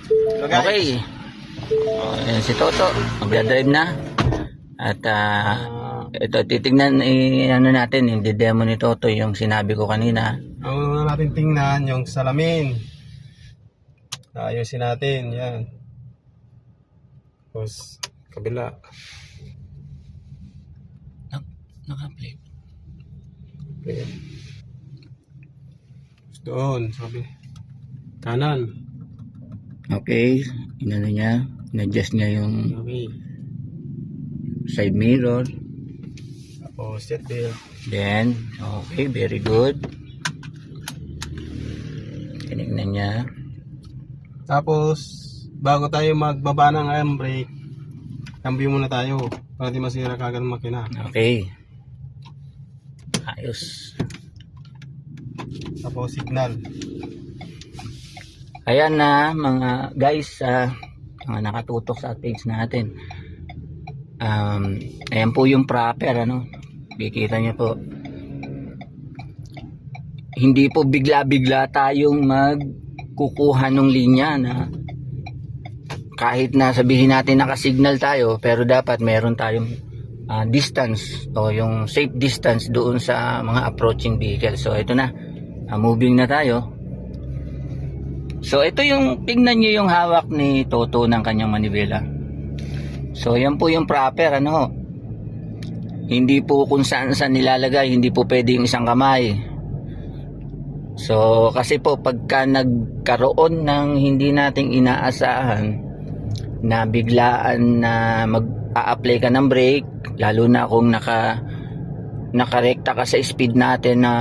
So, guys, Okay. Ayan si Toto. Magdadrive na. At ito titignan ano natin, hindi demo ni Toto yung sinabi ko kanina. ang una natin tingnan yung salamin. Ayusin natin, yan. Tapos, kabila. Naka-play. Okay. Doon, sabi. Kanan. Okay. Inano niya. In-adjust niya yung Okay. side mirror. Tapos, seat belt. Then, okay, very good. Tinignan niya. Tapos, bago tayo magbaba ng handbrake, cambio muna tayo para di masira kagad ang makina. Okay. Ayos. Tapos, signal. Ayan na mga guys, mga nakatutok sa page natin. Ayan po yung proper, ano. Kikita niyo po. Hindi po bigla-bigla tayong magkukuha ng linya na kahit na sabihin natin nakasignal tayo, pero dapat meron tayong distance o yung safe distance doon sa mga approaching vehicle. So ito na, moving na tayo. So ito yung, tingnan nyo yung hawak ni Toto ng kanyang manibela. So yan po yung proper, ano. Hindi po kung saan nilalagay, hindi po pwedeng isang kamay. So kasi po pagka nagkaroon ng hindi nating inaasahan na biglaan na mag-a-apply ka ng brake, lalo na kung nakarekta ka sa speed natin na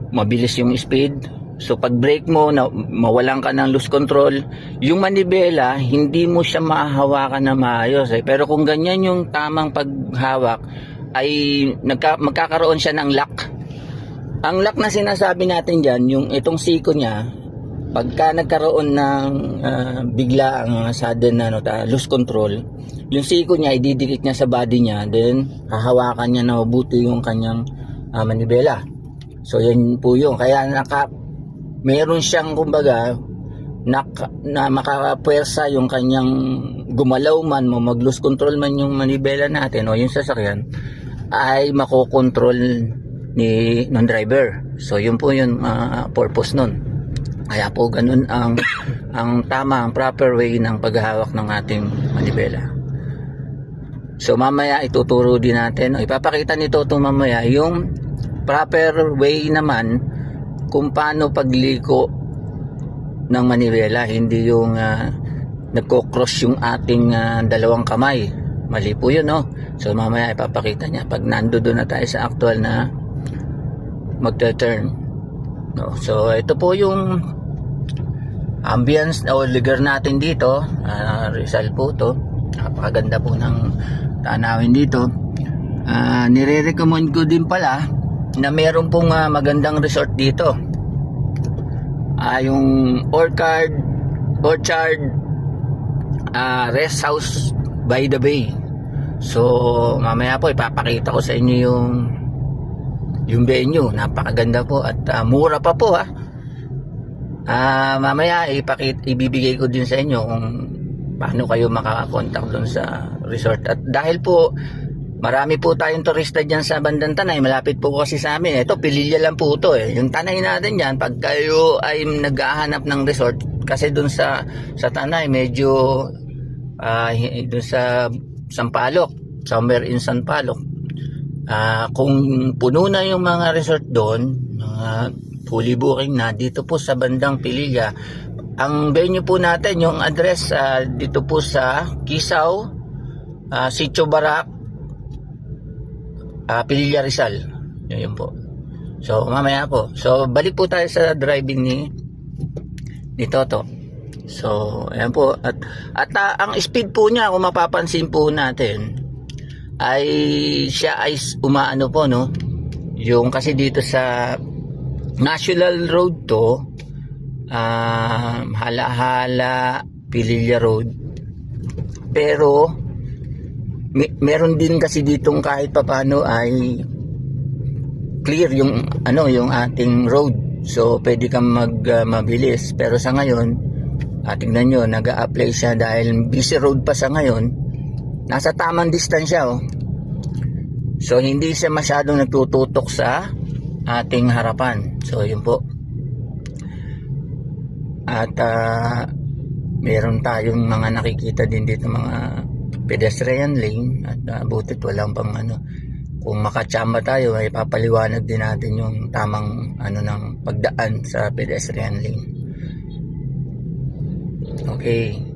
mabilis yung speed. So pag brake mo, mawalan ka ng loose control, yung manibela hindi mo siya mahahawakan na maayos Pero kung ganyan yung tamang paghawak, ay magkakaroon siya ng lock. Ang lock na sinasabi natin dyan, yung itong siko niya, pagka nagkaroon ng biglaang sudden loose control, yung siko niya ididikit niya sa body niya, then hahawakan niya na mabuti yung kanyang manibela. So yan po yun, kaya meron siyang kumbaga na makapwersa yung kanyang gumalaw man mo, mag-lose control man yung manibela natin o yung sasakyan, ay makokontrol ng driver. So yun po yung purpose nun. Kaya po ganun ang tama, ang proper way ng paghahawak ng ating manibela. So mamaya ituturo din natin, o ipapakita nito mamaya yung proper way naman kung paano pagliko ng manibela, hindi yung nagko-cross yung ating dalawang kamay. Mali po yun, no? So mamaya ipapakita niya pag nandoon na tayo sa actual na magte-turn. No? So ito po yung ambience o lugar natin dito. Rizal po to. Napakaganda po ng tanawin dito. Nire-recommend ko din pala na meron pong magandang resort dito. Yung Orchard Rest House by the Bay. So mamaya po ipapakita ko sa inyo yung venue. Napakaganda po at mura pa po mamaya ibibigay ko din sa inyo kung paano kayo makakakontak doon sa resort. At dahil po marami po tayong turista dyan sa bandang Tanay, malapit po kasi sa amin. Ito, Pililla lang po ito Yung Tanay natin dyan, pag kayo ay naghahanap ng resort, kasi dun sa Tanay, medyo dun sa Sampaloc, somewhere in Sampaloc. Kung puno na yung mga resort doon, fully booking na, dito po sa bandang Pililla. Ang venue po natin, yung address, dito po sa Kisaw, Sitio Barak, Pililla Rizal. Yun po. So mamaya po. So balik po tayo sa driving ni Toto. So ayan po. At ang speed po niya, kung mapapansin po natin, ay siya ay umaano po, no? Yung kasi dito sa National Road to, Hala-Hala Pililla Road. Pero meron din kasi ditong kahit papano ay clear yung yung ating road. So pwede kang mabilis, pero sa ngayon Tingnan nyo, nag-a-apply siya dahil busy road pa sa ngayon. Nasa tamang distansya, oh. So, hindi siya masyadong nagtututok sa ating harapan. So, yun po. At meron tayong mga nakikita din dito, mga pedestrian lane. At butit walang pang ano. Kung makatsamba tayo, ay papaliwanag din natin yung tamang ng pagdaan sa pedestrian lane. Okay.